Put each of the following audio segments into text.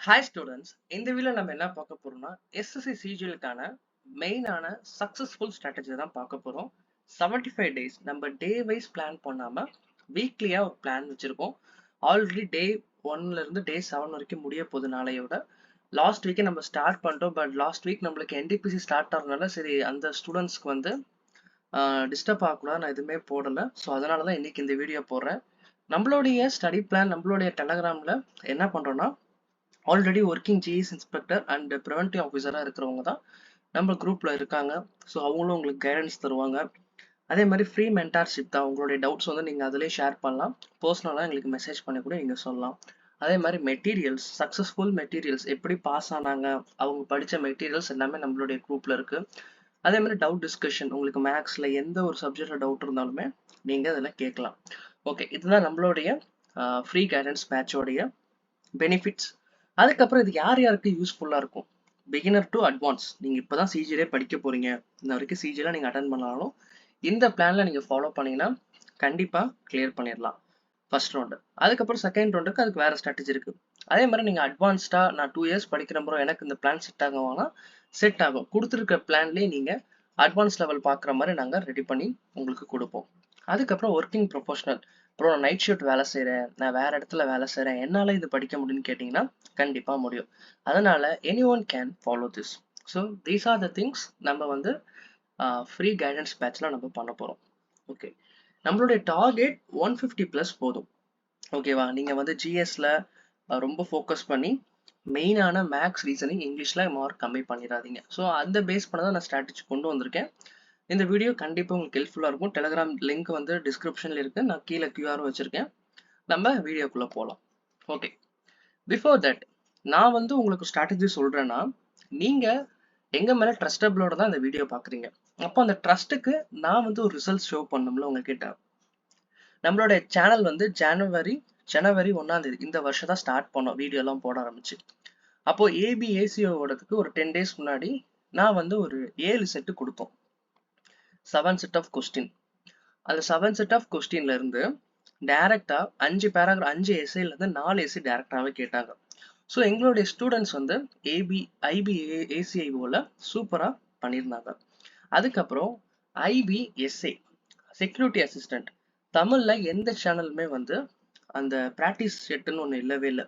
Hi students, இந்த வீடியோல நம்ம என்ன பார்க்க போறோம்னா எஸ்எஸ்சி சிஜிஎலுக்கான மெயினான சக்சஸ்ஃபுல் ஸ்ட்ராட்டஜி தான் பார்க்க போறோம். 75 டேஸ் நம்ம டே வைஸ் பிளான் பண்ணாம வீக்லியா ஒரு பிளான் வச்சிருக்கோம். ஆல்ரெடி டே 1ல இருந்து டே 7 வரைக்கும் முடிய போகுது நாளையோட. லாஸ்ட் வீக்கே நம்ம ஸ்டார்ட் பண்ணிட்டோம். பட் லாஸ்ட் வீக் நம்மளுக்கு என்டிபிசி ஸ்டார்ட் ஆகிறதுனால சரி அந்த ஸ்டூடெண்ட்ஸ்க்கு வந்து டிஸ்டர்ப் ஆகக்கூடாது, நான் எதுவுமே போடலை. ஸோ அதனால தான் இன்னைக்கு இந்த வீடியோ போடுறேன். நம்மளுடைய ஸ்டடி பிளான் நம்மளுடைய டெலகிராமில் என்ன பண்ணுறோன்னா, already working GS inspector and preventive ஆஃபீஸராக இருக்கிறவங்க தான் நம்ம குரூப்பில் இருக்காங்க. ஸோ அவங்களும் உங்களுக்கு கைடன்ஸ் தருவாங்க. அதே மாதிரி ஃப்ரீ மென்டார்ஷிப் தான். உங்களுடைய டவுட்ஸ் வந்து நீங்கள் அதிலே ஷேர் பண்ணலாம். பர்சனலாக எங்களுக்கு மெசேஜ் பண்ணி கூட நீங்கள் சொல்லலாம். அதே மாதிரி மெட்டீரியல்ஸ், சக்ஸஸ்ஃபுல் மெட்டீரியல்ஸ் எப்படி பாஸ் ஆனாங்க, அவங்க படித்த மெட்டீரியல்ஸ் எல்லாமே நம்மளுடைய குரூப்பில் இருக்குது. அதே மாதிரி டவுட் டிஸ்கஷன், உங்களுக்கு மேக்ஸில் எந்த ஒரு சப்ஜெக்டில் டவுட் இருந்தாலுமே நீங்கள் அதில் கேட்கலாம். ஓகே, இதுதான் நம்மளுடைய ஃப்ரீ கைடன்ஸ் பேட்சோடைய பெனிஃபிட்ஸ். அதுக்கப்புறம் இது யார் யாருக்கு யூஸ்ஃபுல்லாக இருக்கும்? Beginner to advance. நீங்கள் இப்போ தான் சிஜிலே படிக்க போகிறீங்க, இந்த வரைக்கும் சிஜியில் நீங்கள் அட்டன் பண்ணாலும் இந்த பிளானில் நீங்கள் ஃபாலோ பண்ணிங்கன்னா கண்டிப்பாக கிளியர் பண்ணிடலாம் ஃபர்ஸ்ட் ரவுண்டு. அதுக்கப்புறம் செகண்ட் ரவுண்டுக்கு அதுக்கு வேறு ஸ்ட்ராட்டஜி இருக்குது. அதே மாதிரி நீங்கள் அட்வான்ஸ்டாக நான் 2 இயர்ஸ் படிக்கிறேன் ப்ரோ, எனக்கு இந்த பிளான் செட் ஆகும்னா செட் ஆகும். கொடுத்துருக்க பிளான்லேயே நீங்கள் அட்வான்ஸ் லெவல் பார்க்குற மாதிரி நாங்கள் ரெடி பண்ணி உங்களுக்கு கொடுப்போம். அதுக்கப்புறம் ஒர்க்கிங் ப்ரொஃபஷனல். ப்ரோ நான் நைட் ஷிஃப்ட் வேலை செய்கிறேன், நான் வேறு இடத்துல வேலை செய்கிறேன், என்னால் இது படிக்க முடியும்னு கேட்டிங்கன்னா கண்டிப்பாக முடியும். அதனால் any one can follow this. So these are the things நம்ம வந்து ஃப்ரீ கைடன்ஸ் பேட்சில் நம்ம பண்ண போகிறோம். ஓகே, நம்மளுடைய டார்கெட் 150+ போதும். ஓகேவா? நீங்கள் வந்து ஜிஎஸ்ல ரொம்ப ஃபோக்கஸ் பண்ணி மெயினான மேக்ஸ், ரீசனிங், இங்கிலீஷில் மார்க் கம்மி பண்ணிடாதீங்க. ஸோ அந்த பேஸ் பண்ண தான் நான் ஸ்ட்ராட்டஜி கொண்டு வந்திருக்கேன். இந்த வீடியோ கண்டிப்பாக உங்களுக்கு ஹெல்ப்ஃபுல்லாக இருக்கும். டெலிகிராம் லிங்க் வந்து டிஸ்கிரிப்ஷனில் இருக்குது, நான் கீழே கியூஆர் வச்சுருக்கேன். நம்ம வீடியோக்குள்ளே போகலாம். ஓகே, பிஃபோர் தட் நான் வந்து உங்களுக்கு ஸ்ட்ராட்டஜி சொல்கிறேன்னா, நீங்கள் எங்கள் மேலே ட்ரஸ்டபிளோட தான் இந்த வீடியோ பார்க்குறீங்க. அப்போ அந்த ட்ரஸ்ட்டுக்கு நான் வந்து ஒரு ரிசல்ட் ஷோ பண்ணணும்ல உங்ககிட்ட. நம்மளோட சேனல் வந்து ஜனவரி 1ஆம் தேதி இந்த வருஷம் தான் ஸ்டார்ட் பண்ணோம், வீடியோலாம் போட ஆரம்பிச்சு. அப்போ ஏபிஏசிஓடதுக்கு ஒரு 10 டேஸ் முன்னாடி நான் வந்து ஒரு 7 செட்டு கொடுத்தோம். 7 செட் ஆஃப் கொஸ்டின். அந்த 7 செட் ஆஃப் கொஸ்டின்ல இருந்து டைரக்டா 5 பேராகிராஃப், 5 எஸ்ஏல இருந்து 4 எஸ்ஏ டைரக்டாவே கேட்டாங்க. ஸோ எங்களுடைய ஸ்டூடெண்ட்ஸ் வந்து ஐபிஏசிஐஓல சூப்பரா பண்ணியிருந்தாங்க. அதுக்கப்புறம் ஐபிஎஸ்ஏ செக்யூரிட்டி அசிஸ்டன்ட், தமிழ்ல எந்த சேனலுமே வந்து அந்த ப்ராக்டிஸ் செட்டுன்னு ஒன்று இல்லவே இல்லை.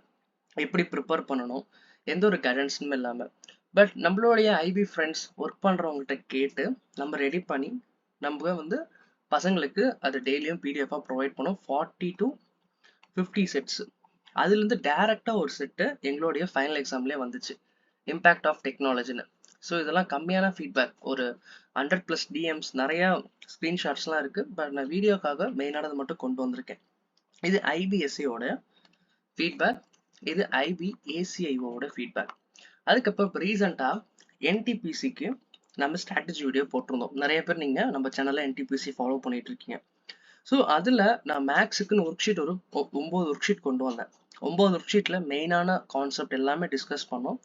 எப்படி ப்ரிப்பேர் பண்ணணும், எந்த ஒரு கைடன்ஸுமே இல்லாமல். பட் நம்மளுடைய ஐபி ஃப்ரெண்ட்ஸ் ஒர்க் பண்ணுறவங்ககிட்ட கேட்டு நம்ம ரெடி பண்ணி நம்ம வந்து பசங்களுக்கு அது டெய்லியும் பிடிஎஃபாக ப்ரொவைட் பண்ணோம். 40 to 50 செட்ஸ். அதுலேருந்து டேரெக்டாக ஒரு செட்டு எங்களுடைய ஃபைனல் எக்ஸாம்லேயே வந்துச்சு, இம்பேக்ட் ஆஃப் டெக்னாலஜின்னு. ஸோ இதெல்லாம் கம்மியான ஃபீட்பேக், ஒரு 100+ டிஎம்ஸ், நிறையா ஸ்க்ரீன்ஷாட்ஸ்லாம் இருக்குது. பட் நான் வீடியோக்காக மெயினானது மட்டும் கொண்டு வந்திருக்கேன். இது ஐபிஎஸ்சியோட ஃபீட்பேக், இது ஐபிஏசிஐஓட ஃபீட்பேக். அதுக்கப்புறம் இப்போ ரீசெண்டாக என்டிபிசிக்கு நம்ம ஸ்ட்ராட்டஜி வீடியோ போட்டிருந்தோம். நிறைய பேர் நீங்கள் நம்ம சேனலில் என்டிபிசி ஃபாலோ பண்ணிட்டு இருக்கீங்க. ஸோ அதில் நான் மேக்ஸுக்குன்னு ஒர்க் ஷீட் ஒரு 9 ஒர்க் ஷீட் கொண்டு வந்தேன். 9 ஒர்க் ஷீட்டில் மெயினான கான்செப்ட் எல்லாமே டிஸ்கஸ் பண்ணோம்.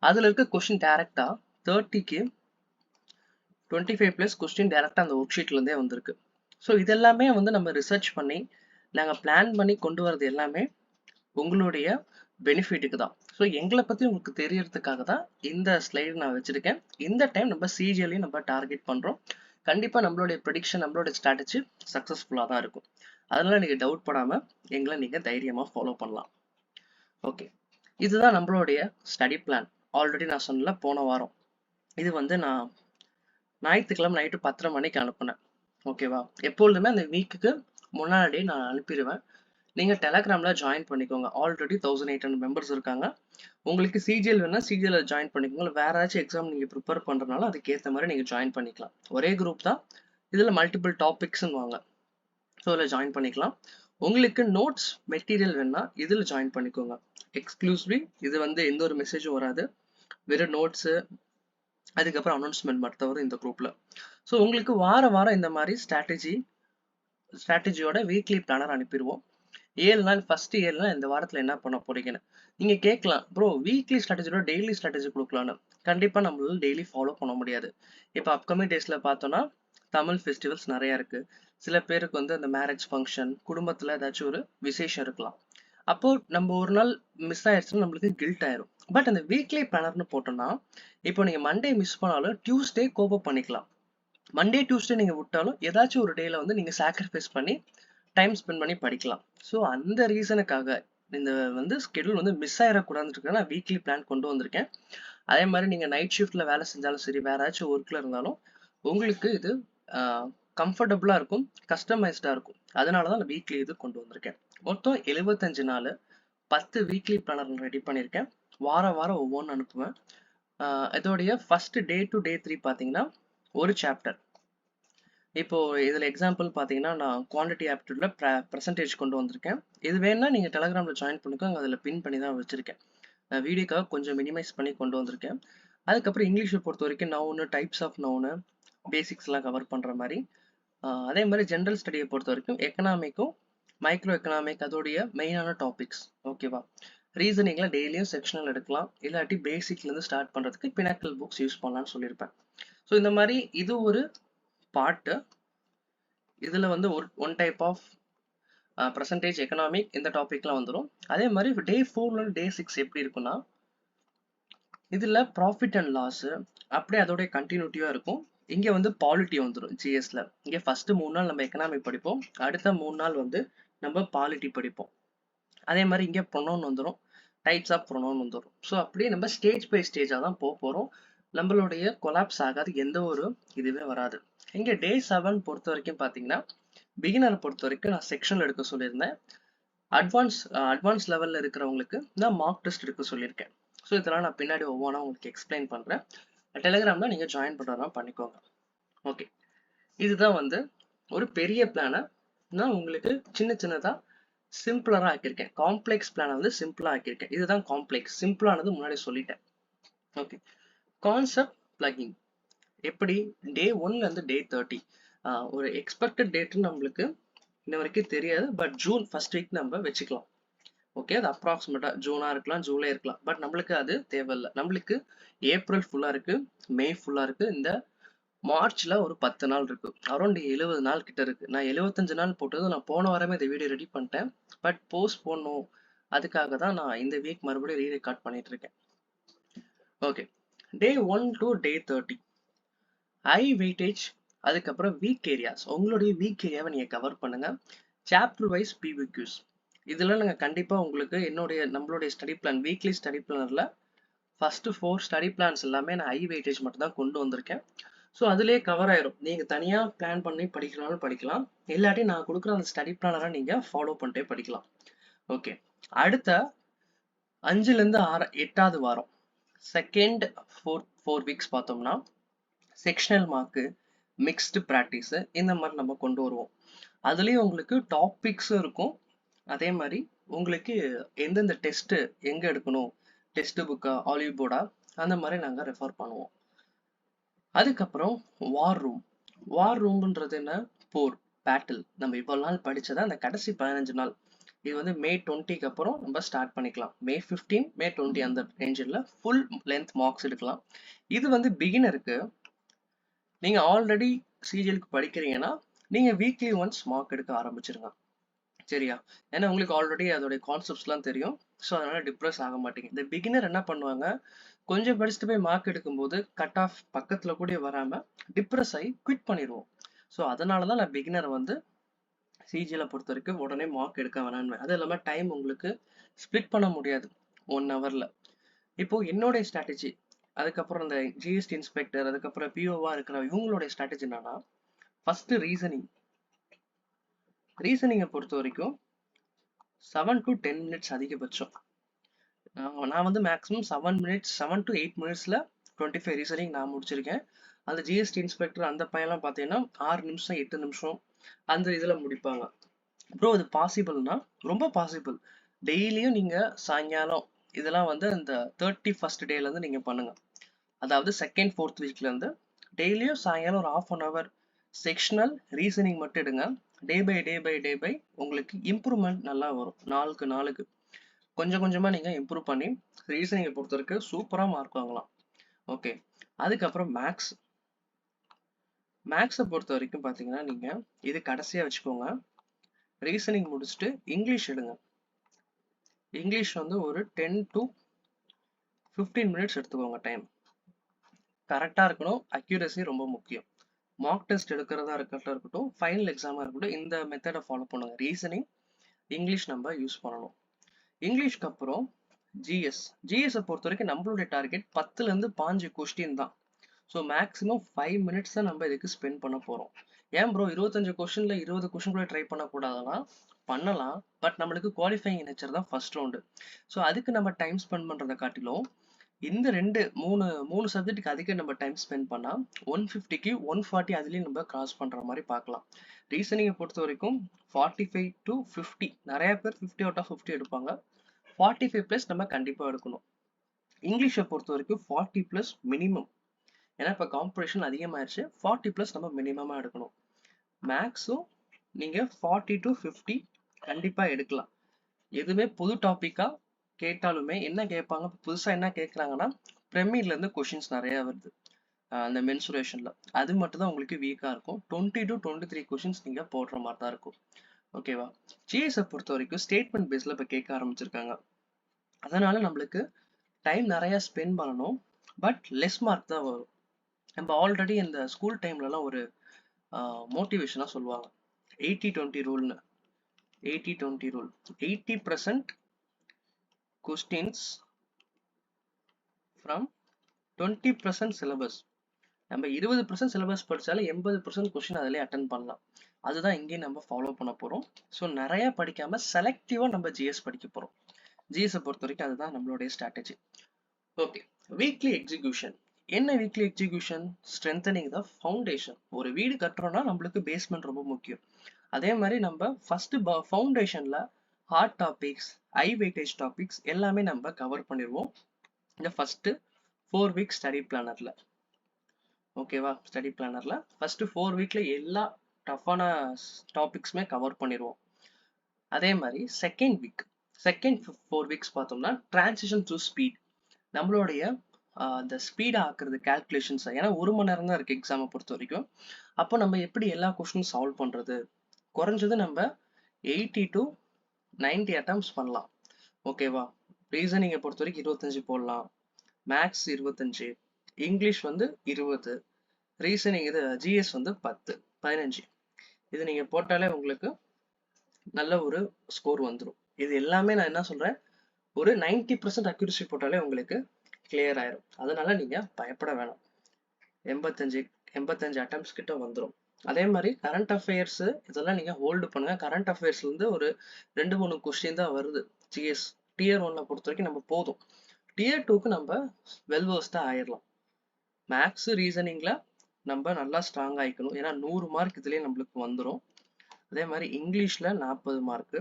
அதில் இருக்க கொஸ்டின் டேரெக்டாக 30க்கு 25+ கொஸ்டின் டேரெக்டாக அந்த ஒர்க் ஷீட்லேருந்தே வந்திருக்கு. ஸோ இதெல்லாமே வந்து நம்ம ரிசர்ச் பண்ணி நாங்கள் பிளான் பண்ணி கொண்டு வரது எல்லாமே உங்களுடைய பெனிஃபிட்டுக்கு தான். ஸோ எங்களை பற்றி உங்களுக்கு தெரியறதுக்காக தான் இந்த ஸ்லைடு நான் வச்சுருக்கேன். இந்த டைம் நம்ம சிஜிஎல்லையும் நம்ம டார்கெட் பண்ணுறோம். கண்டிப்பாக நம்மளுடைய ப்ரெடிக்ஷன், நம்மளோட ஸ்ட்ராட்டஜி சக்ஸஸ்ஃபுல்லாக தான் இருக்கும். அதனால் நீங்கள் டவுட் படாமல் எங்களை நீங்கள் தைரியமாக ஃபாலோ பண்ணலாம். ஓகே, இதுதான் நம்மளுடைய ஸ்டடி பிளான். ஆல்ரெடி நான் சொன்னல போன வாரம் இது வந்து நான் ஞாயிற்றுக்கிழமை நைட்டு 10:30 மணிக்கு அனுப்புனேன். ஓகேவா? எப்பொழுதுமே அந்த வீக்குக்கு முன்னாடி நான் அனுப்பிடுவேன். நீங்கள் டெலகிராமில் ஜாயின் பண்ணிக்கோங்க. ஆல்ரெடி 1800 மெம்பர்ஸ் இருக்காங்க. உங்களுக்கு சிஜிஎல் வேணால் சிஜிஎல் ஜாயின் பண்ணிக்கோங்க. வேறு ஏதாச்சும் எக்ஸாம் நீங்கள் ப்ரிப்பேர் பண்ணுறதுனால அதுக்கேற்ற மாதிரி நீங்கள் ஜாயின் பண்ணிக்கலாம். ஒரே குரூப் தான், இதில் மல்டிபிள் டாபிக்ஸ்ன்னு வாங்க. ஸோ இதில் ஜாயின் பண்ணிக்கலாம். உங்களுக்கு நோட்ஸ் மெட்டீரியல் வேணால் இதில் ஜாயின் பண்ணிக்கோங்க. எக்ஸ்க்ளூசிவ்லி இது வந்து எந்த ஒரு மெசேஜும் வராது, வெறும் நோட்ஸு, அதுக்கப்புறம் அனௌன்ஸ்மெண்ட் மட்டும் வரும் இந்த குரூப்பில். ஸோ உங்களுக்கு வாரம் இந்த மாதிரி ஸ்ட்ராட்டஜியோட வீக்லி பிளானர் அனுப்பிடுவோம். 7 நாள், ஃபர்ஸ்ட் 7 நாள் இந்த வாரத்தில் என்ன பண்ண போறீங்கன்னு நீங்கள் கேட்கலாம். ப்ரோ வீக்லி ஸ்ட்ராட்டஜியோட டெய்லி ஸ்ட்ராட்டஜி கொடுக்கலான்னு. கண்டிப்பாக நம்மளால டெய்லி ஃபாலோ பண்ண முடியாது. இப்போ அப்கமிங் டேஸில் பார்த்தோன்னா தமிழ் ஃபெஸ்டிவல்ஸ் நிறையா இருக்குது. சில பேருக்கு வந்து அந்த மேரேஜ் ஃபங்க்ஷன், குடும்பத்தில் ஏதாச்சும் ஒரு விசேஷம் இருக்கலாம். அப்போ நம்ம ஒரு நாள் மிஸ் ஆயிடுச்சுன்னா நம்மளுக்கு கில்ட் ஆயிரும். பட் அந்த வீக்லி பிளானர்னு போட்டோம்னா, இப்போ நீங்க மண்டே மிஸ் பண்ணாலும் டியூஸ்டே கோப் பண்ணிக்கலாம். மண்டே டியூஸ்டே நீங்க விட்டாலும் ஏதாச்சும் ஒரு டேல வந்து நீங்க சாக்ரிஃபைஸ் பண்ணி டைம் ஸ்பெண்ட் பண்ணி படிக்கலாம். ஸோ அந்த ரீசனுக்காக இந்த வந்து ஸ்கெடியூல் வந்து மிஸ் ஆயிடக்கூடாதுன்னு நான் வீக்லி பிளான் கொண்டு வந்திருக்கேன். அதே மாதிரி நீங்க நைட் ஷிஃப்ட்ல வேலை செஞ்சாலும் சரி, வேற ஏதாச்சும் ஒர்க்ல இருந்தாலும் உங்களுக்கு இது கம்ஃபர்டபுளா இருக்கும், கஸ்டமைஸ்டா இருக்கும். அதனால தான் வீக்லி இது கொண்டு வந்திருக்கேன். மொத்தம் 75 நாள் 10 வீக்லி பிளானர் ரெடி பண்ணியிருக்கேன். வாரம் வாரம் ஒவ்வொன்று அனுப்புவேன். இதோடைய ஃபர்ஸ்ட் டே டு டே 3 பார்த்தீங்கன்னா ஒரு சாப்டர். இப்போ இதுல எக்ஸாம்பிள் பாத்தீங்கன்னா நான் குவான்டிட்டி ஆப்டிடியூட்ல பிரசன்டேஜ் கொண்டு வந்திருக்கேன். இது வேணா நீங்க டெலகிராம்ல ஜாயின் பண்ணிக்கோங்க. அதுல பின் பண்ணி தான் வச்சிருக்கேன். நான் வீடியோக்காக கொஞ்சம் மினிமைஸ் பண்ணி கொண்டு வந்திருக்கேன். அதுக்கப்புறம் இங்கிலீஷை பொறுத்த வரைக்கும் நவுனு, டைப்ஸ் ஆஃப் நவுனு, பேசிக்ஸ்லாம் கவர் பண்ற மாதிரி. அதே மாதிரி ஜென்ரல் ஸ்டடியை பொறுத்த வரைக்கும் எக்கனாமிக்கும் மைக்ரோ எக்கனாமிக் அதோடைய மெயினான டாபிக்ஸ். ஓகேவா? ரீசனிங்ல டெய்லியும் செக்ஷனல் எடுக்கலாம், இல்லாட்டி பேசிக்ல இருந்து ஸ்டார்ட் பண்றதுக்கு பினாக்கல் புக்ஸ் யூஸ் பண்ணலாம்னு சொல்லியிருப்பேன். ஸோ இந்த மாதிரி இது ஒரு பார்ட்டு. இதுல வந்து one type of percentage economic இந்த டாபிக்லாம் வந்துடும். அதே மாதிரி டே 4 டே 6 எப்படி இருக்குன்னா, இதுல ப்ராஃபிட் அண்ட் லாஸ் அப்படியே அதோடைய கண்டினியூட்டிவா இருக்கும். இங்க வந்து பாலிட்டி வந்துடும் ஜிஎஸ்ல. இங்க ஃபர்ஸ்ட் 3 நாள் நம்ம எக்கனாமிக் படிப்போம், அடுத்த 3 நாள் வந்து நம்ம பாலிட்டி படிப்போம். அதே மாதிரி இங்க ப்ரொனவுன் வந்துடும், டைப்ஸ் ஆஃப் ப்ரொனவுன் வந்துடும். ஸோ அப்படியே நம்ம ஸ்டேஜ் பை ஸ்டேஜா தான் போறோம். நம்மளுடைய கொலாப்ஸ் ஆகாது, எந்த ஒரு இதுவே வராது. இங்க டே 7 பொறுத்த வரைக்கும் பாத்தீங்கன்னா, பிகினரை பொறுத்த வரைக்கும் நான் செக்ஷன் எடுக்க சொல்லியிருந்தேன். அட்வான்ஸ் லெவல்ல இருக்கிறவங்களுக்கு நான் மார்க் டெஸ்ட் எடுக்க சொல்லியிருக்கேன். ஸோ இதெல்லாம் நான் பின்னாடி ஒவ்வொன்றா உங்களுக்கு எக்ஸ்பிளைன் பண்றேன். டெலிகிராம்ல நீங்க ஜாயின் பண்றதா பண்ணிக்கோங்க. ஓகே, இதுதான் வந்து ஒரு பெரிய பிளானை நான் உங்களுக்கு சின்ன சின்னதா சிம்பிளரா ஆக்கியிருக்கேன். காம்ப்ளெக்ஸ் பிளானை வந்து சிம்பிளா ஆக்கியிருக்கேன். இதுதான் காம்ப்ளெக்ஸ். சிம்பிளானது முன்னாடி சொல்லிட்டேன். ஓகே, கான்செப்ட் பிளகிங் எப்படி டே 1ல இருந்து டே 30 ஒரு எக்ஸ்பெக்டட் டேட்னு நம்மளுக்கு இன்ன வரைக்கும் தெரியாது. பட் ஜூன் ஃபர்ஸ்ட் வீக் நம்ம வச்சுக்கலாம். ஓகே, அது அப்ராக்சிமேட்டா ஜூனா இருக்கலாம், ஜூலை இருக்கலாம். பட் நம்மளுக்கு அது தேவையில்லை. நம்மளுக்கு ஏப்ரல் ஃபுல்லா இருக்கு, மே ஃபுல்லா இருக்கு, இந்த மார்ச்ல ஒரு 10 நாள் இருக்கு. அரௌண்ட் 70 நாள் கிட்ட இருக்கு. நான் 75 நாள் போட்டது நான் போன வாரமே இந்த வீடியோ ரெடி பண்ணிட்டேன். பட் போஸ்ட் போடணும், அதுக்காக தான் நான் இந்த வீக் மறுபடியும் ரீரெக்கார்ட் பண்ணிட்டு இருக்கேன். Okay, day 1 to day 30 high weightage. அதுக்கப்புறம் வீக் ஏரியாஸ், உங்களுடைய வீக் ஏரியாவை நீங்க கவர் பண்ணுங்க. Chapter wise PYQs. இதெல்லாம் நாங்கள் கண்டிப்பா உங்களுக்கு நம்மளுடைய ஸ்டடி பிளான், வீக்லி ஸ்டடி பிளானர்ல ஃபர்ஸ்ட் 4 ஸ்டடி பிளான்ஸ் எல்லாமே நான் ஹை வெயிட்டேஜ் மட்டும் தான் கொண்டு வந்திருக்கேன். ஸோ அதுலேயே கவர் ஆயிரும். நீங்க தனியா பிளான் பண்ணி படிக்கலாம்னு படிக்கலாம், இல்லாட்டி நான் கொடுக்குற அந்த ஸ்டடி பிளானரை நீங்க ஃபாலோ பண்ணிட்டே படிக்கலாம். ஓகே, அடுத்த 5ல இருந்து 8வது வாரம் செகண்ட் 4 வீக்ஸ் பார்த்தோம்னா செக்ஷனல் மார்க்கு, மிக்ஸ்டு ப்ராக்டிஸ் இந்த மாதிரி நம்ம கொண்டு வருவோம். அதுலயும் உங்களுக்கு டாபிக்ஸும் இருக்கும். அதே மாதிரி உங்களுக்கு எந்தெந்த டெஸ்ட் எங்க எடுக்கணும், டெஸ்ட் புக்கா, ஆலிவ் போர்டா, அந்த மாதிரி நாங்க ரெஃபர் பண்ணுவோம். அதுக்கப்புறம் வார் ரூம்ன்றது என்ன? போர், பேட்டில். நம்ம இவ்வளவு நாள் படிச்சதா அந்த கடைசி 15 நாள். இது வந்து மே 20க்கு அப்புறம் நம்ம ஸ்டார்ட் பண்ணிக்கலாம். மே 15, மே 20 அந்த ரேஞ்சில் ஃபுல் லென்த் மார்க்ஸ் எடுக்கலாம். இது வந்து பிகினருக்கு. நீங்க ஆல்ரெடி சிஜிஎலுக்கு படிக்கிறீங்கன்னா நீங்க வீக்லி ஒன்ஸ் மார்க் எடுக்க ஆரம்பிச்சிருங்க. சரியா? ஏன்னா உங்களுக்கு ஆல்ரெடி அதோடைய கான்செப்ட்ஸ்லாம் தெரியும். ஸோ அதனால டிப்ரெஸ் ஆக மாட்டீங்க. இந்த பிகினர் என்ன பண்ணுவாங்க, கொஞ்சம் படிச்சுட்டு போய் மார்க் எடுக்கும்போது கட் ஆஃப் பக்கத்துல கூட வராம டிப்ரெஸ் ஆகி குவிட் பண்ணிடுவோம். ஸோ அதனால தான் நான் பிகினர் வந்து சிஜிஎல பொறுத்த வரைக்கும் உடனே மார்க் எடுக்க வேணான்னு. அது இல்லாமல் டைம் உங்களுக்கு ஸ்ப்ளிட் பண்ண முடியாது 1 ஹவர்ல. இப்போ என்னுடைய ஸ்ட்ராட்டஜி, அதுக்கப்புறம் இந்த ஜிஎஸ்டி இன்ஸ்பெக்டர், அதுக்கப்புறம் பிஓவா இருக்கிற இவங்களுடைய ஸ்ட்ராட்டஜி என்னன்னா, ஃபர்ஸ்ட் ரீசனிங்கை பொறுத்த வரைக்கும் 7 to 10 மினிட்ஸ் அதிகபட்சம். நான் வந்து மேக்ஸிமம் 7 to 8 மினிட்ஸ்ல 25 ரீசனிங் நான் முடிச்சிருக்கேன். அந்த ஜிஎஸ்டி இன்ஸ்பெக்டர் அந்த பையன்லாம் பார்த்தீங்கன்னா 6 நிமிஷம் 8 நிமிஷம் அந்த இதுல முடிப்பாங்க. ப்ரோ இது பாசிபிள்னா ரொம்ப பாசிபிள். டெய்லியும் நீங்க சாயங்காலம் இதெல்லாம் வந்து இந்த 31st டேல இருந்து நீங்க பண்ணுங்க. அதாவது செகண்ட் 4th வீக்ல இருந்து டெய்லியும் சாயங்காலம் ஒரு 1/2 hour செக்ஷனல் ரீசனிங் மட்டும் எடுங்க. டே பை உங்களுக்கு இம்ப்ரூவ்மெண்ட் நல்லா வரும். நாளுக்கு கொஞ்சம் கொஞ்சமா நீங்க இம்ப்ரூவ் பண்ணி ரீசனிங்கை பொறுத்த வரைக்கும் சூப்பரா மார்க் வாங்கலாம். ஓகே, அதுக்கப்புறம் மேக்ஸை பொறுத்த வரைக்கும் பாத்தீங்கன்னா நீங்க இது கடைசியா வச்சுக்கோங்க. ரீசனிங் முடிச்சுட்டு இங்கிலீஷ் எடுங்க. இங்கிலீஷ் வந்து ஒரு 10 to 15 மினிட்ஸ் எடுத்துக்கோங்க டைம். கரெக்டா இருக்கணும். அக்யூரசி ரொம்ப முக்கியம். மார்க் டெஸ்ட் எடுக்கிறதா இருக்கட்டும், ஃபைனல் எக்ஸாமா இருக்கட்டும், இந்த மெத்தடை ஃபாலோ பண்ணுங்க. ரீசனிங், இங்கிலீஷ் நம்ம யூஸ் பண்ணணும். இங்கிலீஷ்க்கு அப்புறம் ஜிஎஸ் பொறுத்த வரைக்கும் நம்மளுடைய டார்கெட் 10ல இருந்து 15 கொஸ்டின் தான். ஸோ மேக்ஸிமம் 5 மினிட்ஸ் தான் நம்ம இதுக்கு ஸ்பெண்ட் பண்ண போறோம். ஏன் ப்ரோ 25 கொஸ்டின்ல 20 கொஸ்டின் கூட ட்ரை பண்ணக்கூடாதுன்னா பண்ணலாம். பட் நம்மளுக்கு குவாலிஃபைங் நேச்சர் தான் ஃபர்ஸ்ட் ரவுண்டு. ஸோ அதுக்கு நம்ம டைம் ஸ்பெண்ட் பண்றதை காட்டிலும் இந்த மூணு சப்ஜெக்ட்டுக்கு அதிக நம்ம டைம் ஸ்பெண்ட் பண்ணா 150க்கு 140 அதுலயும் நம்ம கிராஸ் பண்ற மாதிரி பார்க்கலாம். ரீசனிங்கை பொறுத்த வரைக்கும் 45 to 50, நிறைய பேர் 50 out of 50 எடுப்பாங்க. 45 பிளஸ் நம்ம கண்டிப்பா எடுக்கணும். இங்கிலீஷை பொறுத்த வரைக்கும் 40 பிளஸ் மினிமம். ஏன்னா இப்ப காம்படிஷன் அதிகமாயிருச்சு. 40 பிளஸ் நம்ம மினிமமா எடுக்கணும். மேக்ஸும் நீங்க 40 to 50 கண்டிப்பா எடுக்கலாம். எதுவுமே புது டாபிக்கா கேட்டாலுமே என்ன கேட்பாங்க, புதுசா என்ன கேட்கறாங்கன்னா பிரமிட்ல இருந்து கொஸ்டின்ஸ் நிறைய வருது. அந்த மென்சுரேஷன்ல அது மட்டும் தான் உங்களுக்கு வீக்கா இருக்கும். 20 to 23 கொஸ்டின்ஸ் நீங்க போடுற மாதிரி தான் இருக்கும். ஓகேவா? ஜிஎஸ் பொறுத்த வரைக்கும் ஸ்டேட்மெண்ட் பேஸ்ல இப்ப கேட்க ஆரம்பிச்சிருக்காங்க. அதனால நம்மளுக்கு டைம் நிறைய ஸ்பெண்ட் பண்ணணும். பட் லெஸ் மார்க் தான் வரும். நம்ம ஆல்ரெடி இந்த ஸ்கூல் டைம்லலாம் ஒரு மோட்டிவேஷனா சொல்லுவாங்க, 80-20 ரூல்னு. 80-20 ரூல். 80% questions from 20% syllabus. நம்ம 20% சிலபஸ் படிச்சாலும் 80% கொஸ்டின் அதிலே அட்டன் பண்ணலாம். அதுதான் இங்கேயும் நம்ம ஃபாலோ பண்ண போறோம். ஸோ நிறைய படிக்காம செலக்டிவா நம்ம ஜிஎஸ் படிக்க போறோம். ஜிஎஸ் பொறுத்த வரைக்கும் அதுதான் நம்மளுடைய ஸ்ட்ராட்டஜி. Okay, weekly execution. என்ன weekly execution? Strengthening the foundation. ஒரு வீடு கட்டுறோம்னா நம்மளுக்கு பேஸ்மெண்ட் ரொம்ப முக்கியம். அதே மாதிரி நம்ம ஃபர்ஸ்ட் ஃபவுண்டேஷன்ல hard topics, high weightage topics எல்லாமே நம்ம கவர் பண்ணிடுவோம் இந்த ஃபர்ஸ்ட் 4 வீக் ஸ்டடி பிளானர்ல. ஓகேவா? ஸ்டடி பிளானர்ல ஃபர்ஸ்ட் 4 வீக்ல எல்லா டஃப்பான டாபிக்ஸுமே கவர் பண்ணிடுவோம். அதே மாதிரி செகண்ட் 4 வீக்ஸ் பார்த்தோம்னா டிரான்சிஷன் டு ஸ்பீட். நம்மளுடைய அந்த ஸ்பீடா ஆக்குறது கால்குலேஷன்ஸ். ஏன்னா 1 மணி நேரம் தான் இருக்கு எக்ஸாமை பொறுத்த வரைக்கும். அப்போ நம்ம எப்படி எல்லா கொஸ்டினும் சால்வ் பண்றது? குறைஞ்சது நம்ம 80 to 90 அட்டம்ப்ட்ஸ் பண்ணலாம். ஓகேவா? ரீசனிங்கை பொறுத்த வரைக்கும் 25 போடலாம், மேக்ஸ் 25, இங்கிலீஷ் வந்து 20, ரீசனிங் இது ஜிஎஸ் வந்து 15. இது நீங்க போட்டாலே உங்களுக்கு நல்ல ஒரு ஸ்கோர் வந்துடும். இது எல்லாமே நான் என்ன சொல்றேன், ஒரு 90% அக்யூரசி போட்டாலே உங்களுக்கு கிளியர் ஆயிரும். அதனால நீங்க பயப்பட வேணாம். 85 அட்டம்ப்ட்ஸ் கிட்ட வந்துடும். அதே மாதிரி கரண்ட் அஃபேர்ஸ் இதெல்லாம் நீங்க ஹோல்டு பண்ணுங்க. கரண்ட் அஃபேர்ஸ்ல இருந்து ஒரு 2-3 கொஸ்டின் தான் வருது. ஜிஎஸ் டியர் 1ல பொறுத்த வரைக்கும் நம்ம போதும். டியர் 2க்கு நம்ம வெல் வெர்ஸ்டா ஆயிடலாம். மேக்ஸ் ரீசனிங்ல நம்ம நல்லா ஸ்ட்ராங் ஆயிக்கணும். ஏன்னா 100 மார்க் இதுலயே நம்மளுக்கு வந்துடும். அதே மாதிரி இங்கிலீஷ்ல 40 மார்க்.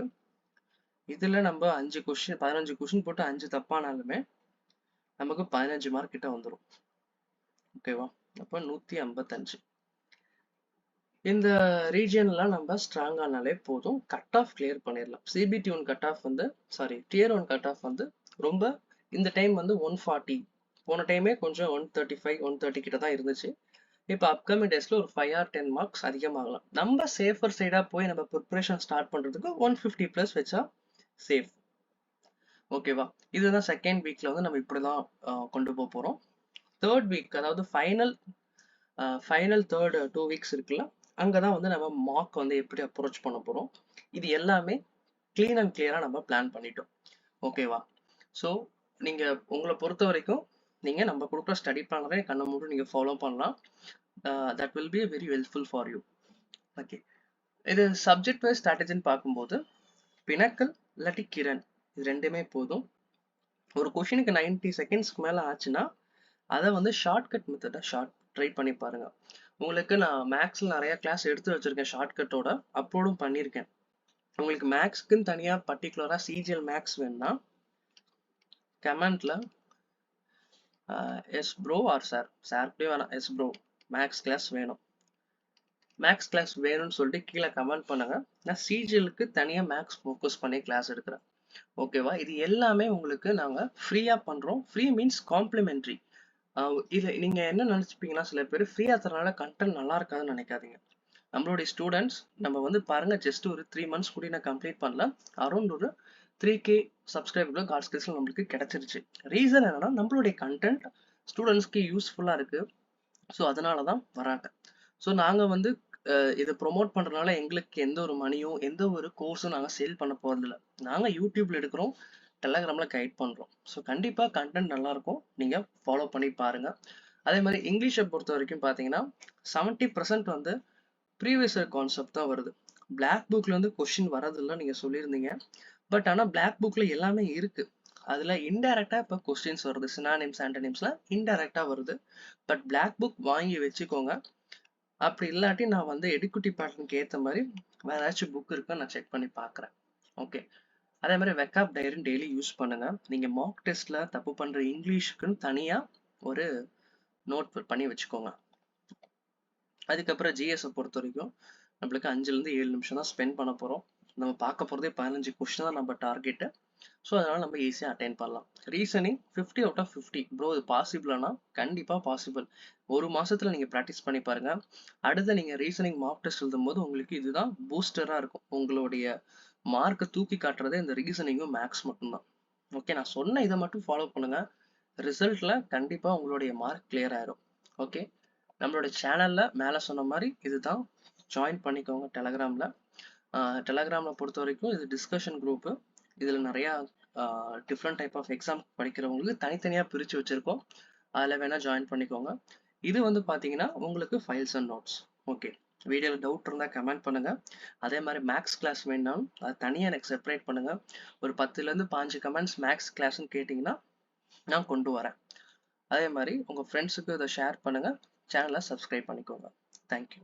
இதுல நம்ம 15 கொஸ்டின் போட்டு 5 தப்பானாலுமே நமக்கு 15 மார்க் கிட்ட வந்துடும். ஓகேவா? அப்ப 155. இந்த ரீஜியன்லாம் நம்ம ஸ்ட்ராங் ஆனாலே போதும், கட் ஆஃப் கிளியர் பண்ணிடலாம். சிபிடி 1 கட் ஆஃப் வந்து டியர் 1 கட் ஆஃப் வந்து ரொம்ப இந்த டைம் வந்து 140. போன டைமே கொஞ்சம் 135 130 கிட்ட தான் இருந்துச்சு. இப்போ அப்கமிங் டேஸ்ல ஒரு 5 or 10 மார்க்ஸ் அதிகமாகலாம். நம்ம சேஃபர் சைடா போய் நம்ம ப்ரிப்பரேஷன் ஸ்டார்ட் பண்றதுக்கு 150 பிளஸ் வச்சா சேஃப். ஓகேவா? இதுதான் செகண்ட் வீக்ல வந்து நம்ம இப்படிதான் கொண்டு போக போறோம். தேர்ட் வீக், அதாவது ஃபைனல் தேர்ட் 2 வீக்ஸ் இருக்குல்ல, அங்கதான் வந்து நம்ம மார்க் வந்து எப்படி அப்ரோச் பண்ண போறோம். இது எல்லாமே கிளீன் அண்ட் கிளியரா நம்ம பிளான் பண்ணிட்டோம். ஓகேவா? ஸோ நீங்க உங்களை பொறுத்த வரைக்கும் நீங்க நம்ம கொடுக்குற ஸ்டடி பிளானரை கண்ண மூடி நீங்க ஃபாலோ பண்ணலாம். That will be very helpful for you. Okay, இது சப்ஜெக்ட் வைஸ் ஸ்ட்ராட்டஜின்னு பார்க்கும்போது பினக்கல் இல்லாட்டி கிரண் இது ரெண்டுமே போதும். ஒரு கொஷினுக்கு 90 செகண்ட்ஸ்க்கு மேல ஆச்சுன்னா அதை வந்து ஷார்ட்கட் மெத்தடை ட்ரை பண்ணி பாருங்க. உங்களுக்கு நான் மேக்ஸ்ல நிறைய கிளாஸ் எடுத்து வச்சிருக்கேன், ஷார்ட்கட்டோட அப்லோடும் பண்ணியிருக்கேன். உங்களுக்கு மேக்ஸ்க்குன்னு தனியா பர்டிகுலரா சிஜிஎல் மேக்ஸ் வேணும்னா கமெண்ட்ல எஸ் ப்ரோ ஆர் சார் கூட வேணாம், எஸ் ப்ரோ மேக்ஸ் கிளாஸ் வேணும்னு சொல்லிட்டு கீழே கமெண்ட் பண்ணுங்க. நான் சிஜிஎலுக்கு தனியா மேக்ஸ் ஃபோக்கஸ் பண்ணி கிளாஸ் எடுக்கிறேன். ஓகேவா? இது எல்லாமே உங்களுக்கு நாங்க ஃப்ரீயா பண்றோம். Free means complimentary. இது நீங்க என்ன நினைச்சுப்பீங்கன்னா, சில பேர் ஃப்ரீயா தரனால கண்டென்ட் நல்லா இருக்காதுன்னு நினைக்காதீங்க. நம்மளுடைய ஸ்டூடெண்ட்ஸ் நம்ம வந்து பாருங்க, ஜஸ்ட் ஒரு 3 months கூட நான் கம்ப்ளீட் பண்ணல, அரௌண்ட் ஒரு 3K சப்ஸ்கிரைபர் காட் ஸ்கில்ஸ்ல நம்மளுக்கு கிடைச்சிருச்சு. ரீசன் என்னன்னா நம்மளுடைய கண்டென்ட் ஸ்டூடெண்ட்ஸ்க்கு யூஸ்ஃபுல்லா இருக்கு. ஸோ அதனால தான் வராங்க. ஸோ நாங்க வந்து இதை ப்ரொமோட் பண்றதுனால எங்களுக்கு எந்த ஒரு மணியும் எந்த ஒரு கோர்ஸும் நாங்கள் சேல் பண்ண போறதில்ல. நாங்கள் யூடியூப்ல எடுக்கிறோம், டெலகிராம்ல கைட் பண்றோம். ஸோ கண்டிப்பா கண்டென்ட் நல்லா இருக்கும், நீங்க ஃபாலோ பண்ணி பாருங்க. அதே மாதிரி இங்கிலீஷை பொறுத்த வரைக்கும் பார்த்தீங்கன்னா 70% வந்து ப்ரீவியஸ் இயர் கான்செப்ட் தான் வருது. பிளாக் புக்ல இருந்து கொஸ்டின் வரதில்லை நீங்க சொல்லியிருந்தீங்க. பட் ஆனா பிளாக் புக்ல எல்லாமே இருக்கு. அதுல இன்டைரக்டா இப்ப கொஸ்டின்ஸ் வருது, சினானிம்ஸ் ஆன்டனிம்ஸ்லாம் இன்டைரக்டா வருது. பட் பிளாக் புக் வாங்கி வச்சுக்கோங்க. அப்படி இல்லாட்டி நான் வந்து எடுக்குட்டி பேட்டர்னுக்கு ஏத்த மாதிரி வேற ஏதாச்சும் புக் இருக்குன்னு நான் செக் பண்ணி பார்க்குறேன். ஓகே. அதே மாதிரி வெக்காப் டைரி டெய்லி யூஸ் பண்ணுங்க. நீங்க மார்க் டெஸ்ட்ல தப்பு பண்ற இங்கிலீஷ்க்குன்னு தனியா ஒரு நோட் பண்ணி வச்சுக்கோங்க. அதுக்கப்புறம் ஜிஎஸை பொறுத்த வரைக்கும் நம்மளுக்கு 5லேருந்து 7 நிமிஷம் தான் ஸ்பெண்ட் பண்ண போறோம். நம்ம பார்க்க போறதே 15 கொஸ்டின் தான் நம்ம டார்கெட்டு. ஸோ அதனால நம்ம ஈஸியாக அட்டைன் பண்ணலாம். ரீசனிங் 50 அவுட் ஆஃப் 50 ப்ரோ, இது பாசிபிளானா கண்டிப்பாக பாசிபிள். ஒரு மாசத்துல நீங்க ப்ராக்டிஸ் பண்ணி பாருங்க. அடுத்து நீங்க ரீசனிங் மார்க் டெஸ்ட் எழுதும் போது உங்களுக்கு இதுதான் பூஸ்டராக இருக்கும். உங்களுடைய மார்க்கை தூக்கி காட்டுறதே இந்த ரீசனிங்கும் மேக்ஸ் மட்டும்தான். ஓகே, நான் சொன்ன இதை மட்டும் ஃபாலோ பண்ணுங்க. ரிசல்ட்ல கண்டிப்பா உங்களுடைய மார்க் கிளியர் ஆயிரும். ஓகே, நம்மளோட சேனல்ல மேல சொன்ன மாதிரி இதுதான், ஜாயின் பண்ணிக்கோங்க டெலகிராம்ல. டெலகிராம்ல பொறுத்த வரைக்கும் இது டிஸ்கஷன் குரூப். இதுல நிறைய டிஃப்ரெண்ட் டைப் ஆஃப் எக்ஸாம் படிக்கிறவங்களுக்கு தனித்தனியா பிரிச்சு வச்சிருக்கோம். அதுல வேணா ஜாயின் பண்ணிக்கோங்க. இது வந்து பாத்தீங்கன்னா உங்களுக்கு ஃபைல்ஸ் அண்ட் நோட்ஸ். ஓகே, வீடியோல டவுட் இருந்தா கமெண்ட் பண்ணுங்க. அதே மாதிரி மேக்ஸ் கிளாஸ் வேணாலும் அது தனியா எனக்கு செப்பரேட் பண்ணுங்க. ஒரு 10லேருந்து 15 கமெண்ட்ஸ் மேக்ஸ் கிளாஸ்ன்னு கேட்டிங்கன்னா நான் கொண்டு வரேன். அதே மாதிரி உங்க ஃப்ரெண்ட்ஸுக்கு இதை ஷேர் பண்ணுங்க. சேனலை சப்ஸ்கிரைப் பண்ணிக்கோங்க. தேங்க்யூ.